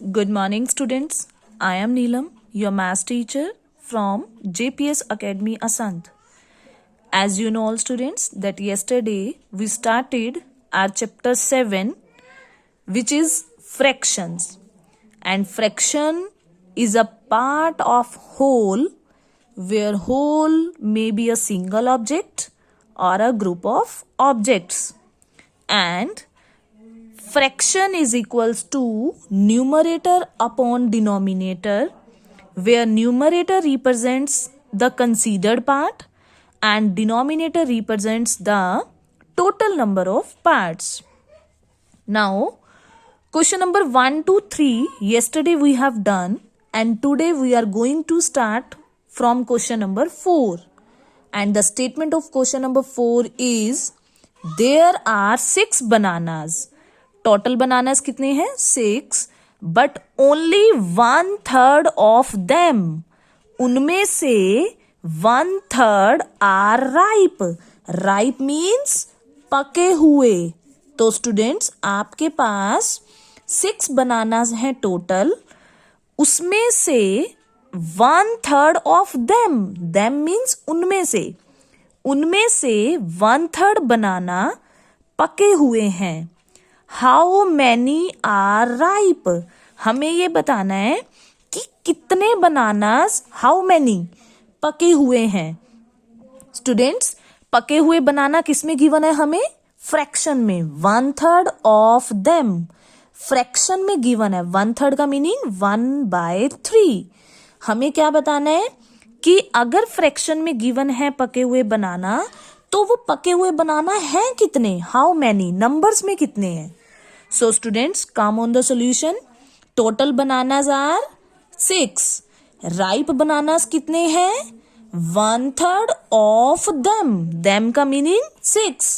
Good morning, students. I am Neelam, your maths teacher from JPS Academy Asant. As you know, all students, that yesterday we started our chapter 7, which is fractions. And fraction is a part of whole, where whole may be a single object or a group of objects. And fraction is equals to numerator upon denominator, where numerator represents the considered part and denominator represents the total number of parts. Now, question number 1 to 3 yesterday we have done, and today we are going to start from question number 4. And the statement of question number 4 is, there are 6 bananas. Total bananas कितने हैं? 6, but only 1/3 of them, उनमें से 1/3 are ripe. Ripe means पके हुए. तो students, आपके पास 6 bananas हैं total, उसमें से 1/3 ऑफ देम, देम मीन्स उनमें से 1/3 बनाना पके हुए हैं. हाउ मैनी आर राइप, हमें ये बताना है कि कितने बनानास, हाउ मैनी, पके हुए हैं. स्टूडेंट्स, पके हुए बनाना किसमें गिवन है? हमें फ्रैक्शन में. 1/3 ऑफ देम फ्रैक्शन में गिवन है. 1/3 का मीनिंग 1/3. हमें क्या बताना है कि अगर फ्रैक्शन में गिवन है पके हुए बनाना, तो वो पके हुए बनाना है कितने? हाउ मैनी, नंबर्स में कितने हैं. So students, come on the solution. Total bananas are 6. Ripe bananas कितने हैं? 1/3 of them. Them का meaning 6.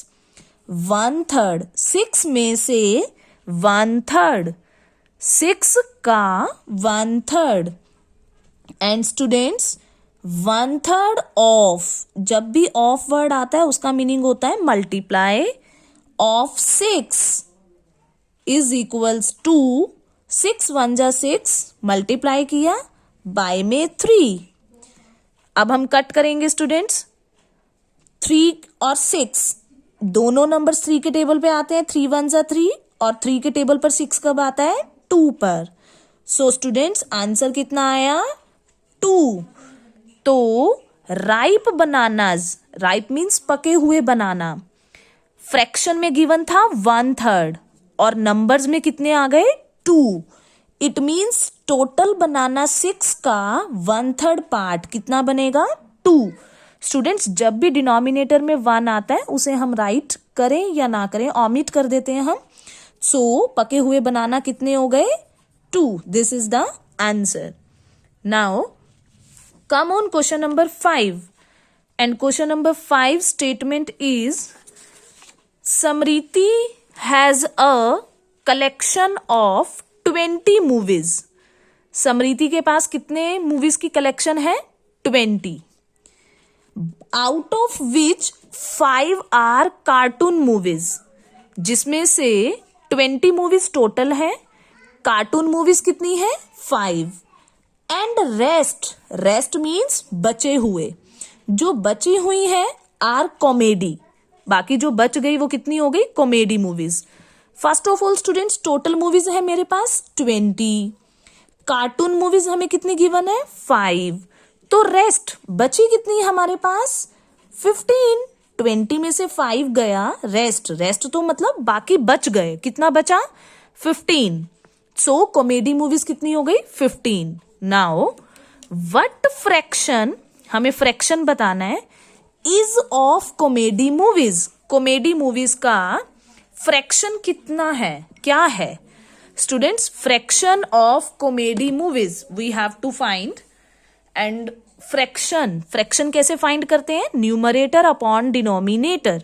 1/3, 6 में से 1/3, 6 का 1/3. And students, 1/3 of, जब भी of word आता है उसका मीनिंग होता है multiply of 6 is equals to 6 1 जा 6, मल्टीप्लाई किया बाय में 3. अब हम कट करेंगे स्टूडेंट्स. 3 और 6 दोनों नंबर 3 के टेबल पे आते हैं. 3 1 जा 3 और 3 के टेबल पर 6 कब आता है? 2 पर. सो स्टूडेंट्स, आंसर कितना आया? 2. तो राइप बनानाज, राइप मीन्स पके हुए बनाना, फ्रैक्शन में गिवन था 1/3 और नंबर्स में कितने आ गए? 2. इट मीन्स टोटल बनाना 6 का 1/3 पार्ट कितना बनेगा? 2. स्टूडेंट्स, जब भी डिनोमिनेटर में 1 आता है उसे हम राइट करें या ना करें, ऑमिट कर देते हैं हम. सो पके हुए बनाना कितने हो गए? 2. This is the answer. Now come on question number 5. And question number 5 statement is, Smriti has a collection of 20 movies. Smriti के पास कितने मूवीज की कलेक्शन है? 20. Out of which 5 are cartoon movies, जिसमें से 20 मूवीज टोटल है. कार्टून मूवीज कितनी है? 5. एंड रेस्ट मीन्स बचे हुए, जो बची हुई है आर कॉमेडी, बाकी जो बच गई वो कितनी हो गई? Comedy movies. First of all students, total movies है मेरे पास 20. कार्टून मूवीज हमें कितनी गिवन है? 5. तो रेस्ट बची कितनी हमारे पास? 15. 20 में से 5 गया, रेस्ट तो मतलब बाकी बच गए. कितना बचा? 15. सो कॉमेडी मूवीज कितनी हो गई? 15. नाउ व्हाट फ्रैक्शन, हमें फ्रैक्शन बताना है, is of comedy movies. Comedy movies का फ्रैक्शन कितना है, क्या है? Students, fraction of comedy movies we have to find. And fraction कैसे फाइंड करते हैं? Numerator upon denominator.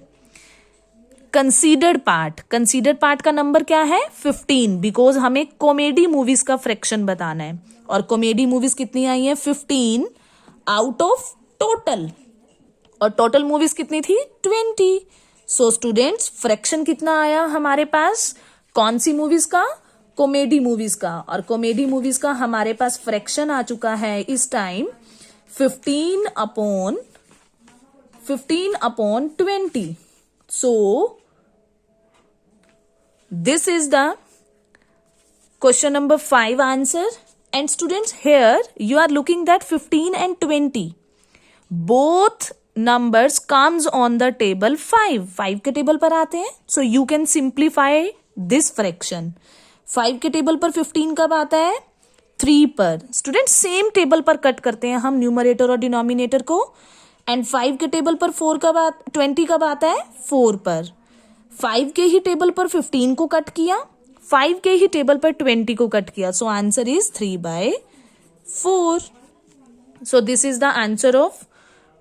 Considered part का नंबर क्या है? 15, बिकॉज हमें कॉमेडी मूवीज का फ्रैक्शन बताना है. और कॉमेडी मूवीज कितनी आई है? 15 आउट ऑफ टोटल. और टोटल मूवीज कितनी थी? 20. सो स्टूडेंट्स, फ्रैक्शन कितना आया हमारे पास? कौन सी मूवीज का? कॉमेडी मूवीज का, और कॉमेडी मूवीज का हमारे पास फ्रैक्शन आ चुका है इस time 15/20. So this is the question number 5 answer. And students, here you are looking that 15 and 20 both numbers comes on the table 5 के टेबल पर आते हैं. So you can simplify this fraction. 5 के टेबल पर 15 कब आता है? 3 पर. स्टूडेंट सेम टेबल पर कट करते हैं हम न्यूमरेटर और डिनोमिनेटर को. एंड 5 के टेबल पर 20 कब आता है? 4 पर. 5 के ही टेबल पर 15 को कट किया, 5 के ही टेबल पर 20 को कट किया. So answer is 3/4. So this is the answer of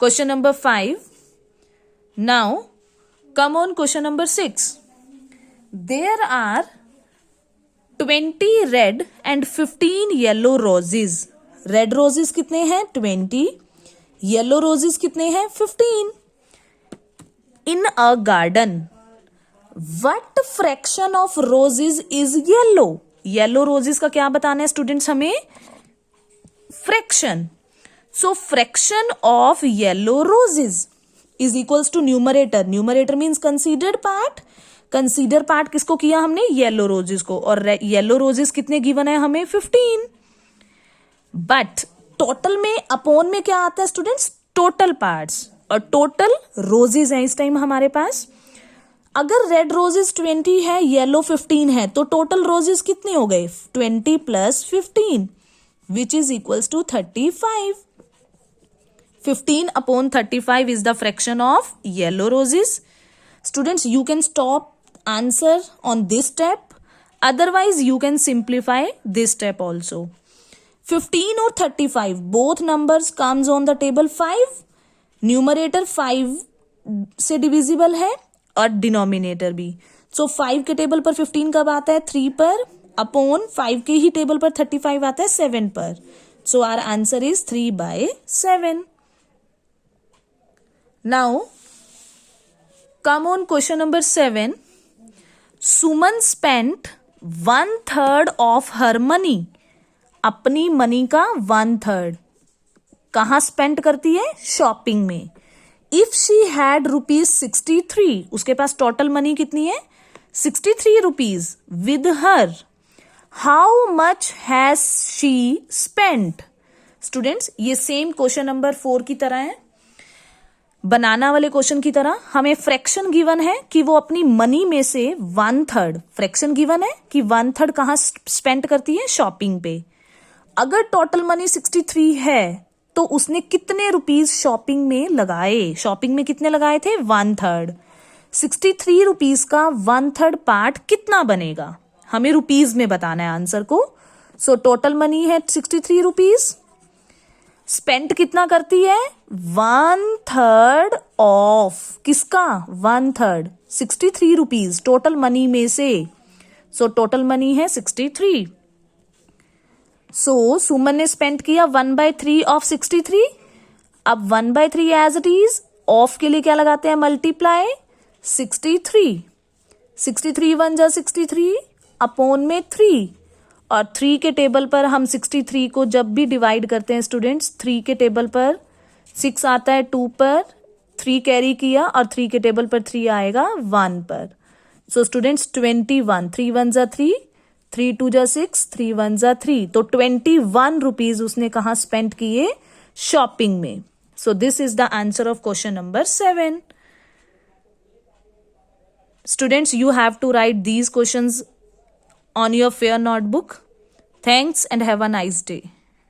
question number 5. Now come on question number 6. There are 20 red and 15 yellow roses. Red roses कितने हैं? 20. येलो रोजेज कितने हैं? 15. In a garden what fraction of roses is yellow. Yellow roses का क्या बताना है students हमें? Fraction. So fraction of yellow roses is equals to numerator. Numerator means considered part. Consider part किसको किया हमने? येलो रोजेस को. और येलो रोजेस कितने गिवन है हमें? 15. बट टोटल में अपोन में क्या आता है स्टूडेंट्स? Total parts. और टोटल रोजेस है इस टाइम हमारे पास. अगर रेड रोजेस 20 है, येलो 15 है, तो टोटल रोजेस कितने हो गए? 20 + 15 which is equals to 35. 15/35 is the fraction of yellow roses. Students, you can stop answer on this step. Otherwise, you can simplify this step also. 15 और 35 both numbers comes on the table 5. Numerator 5 से divisible है और denominator भी. So 5 के table पर 15 कब आता है? 3 पर. अपॉन 5 के ही टेबल पर 35 आता है 7 पर. So our answer is 3/7. Now come on question number 7. Suman spent 1/3 of her money. अपनी मनी का 1/3 कहाँ स्पेंड करती है? शॉपिंग में. इफ शी हैड ₹63, उसके पास टोटल मनी कितनी है? 63 rupees with her. How much has she spent? Students, ये सेम क्वेश्चन नंबर 4 की तरह है. बनाना वाले क्वेश्चन की तरह हमें फ्रैक्शन गिवन है कि वो अपनी मनी में से 1/3 फ्रैक्शन गिवन है कि 1/3 कहाँ स्पेंड करती है? शॉपिंग पे. अगर टोटल मनी 63 है तो उसने कितने रुपीज शॉपिंग में लगाए? शॉपिंग में कितने लगाए थे? 1/3. 63 रुपीज का 1/3 पार्ट कितना बनेगा? हमें रुपीज में बताना है आंसर को. सो टोटल मनी है 63 रुपीज. स्पेंड कितना करती है? 1/3 ऑफ किसका? 1/3 63 रुपीज टोटल मनी में से. सो टोटल मनी है 63. सो सुमन ने स्पेंड किया 1/3 ऑफ 63. अब 1/3 एज इट इज. ऑफ के लिए क्या लगाते हैं? मल्टीप्लाई 63. 63 1 जा 63 अपॉन में 3. और 3 के टेबल पर हम 63 को जब भी डिवाइड करते हैं स्टूडेंट्स, 3 के टेबल पर 6 आता है 2 पर, 3 कैरी किया और 3 के टेबल पर 3 आएगा 1 पर. So students 21. 3 1 जा 3, 3 2 जा 6, 3 1 जा 3. तो 21 रुपीज उसने कहाँ स्पेंड किए? शॉपिंग में. सो this is the answer of question number 7. Students, you have to write these questions on your fair notebook. Thanks and have a nice day.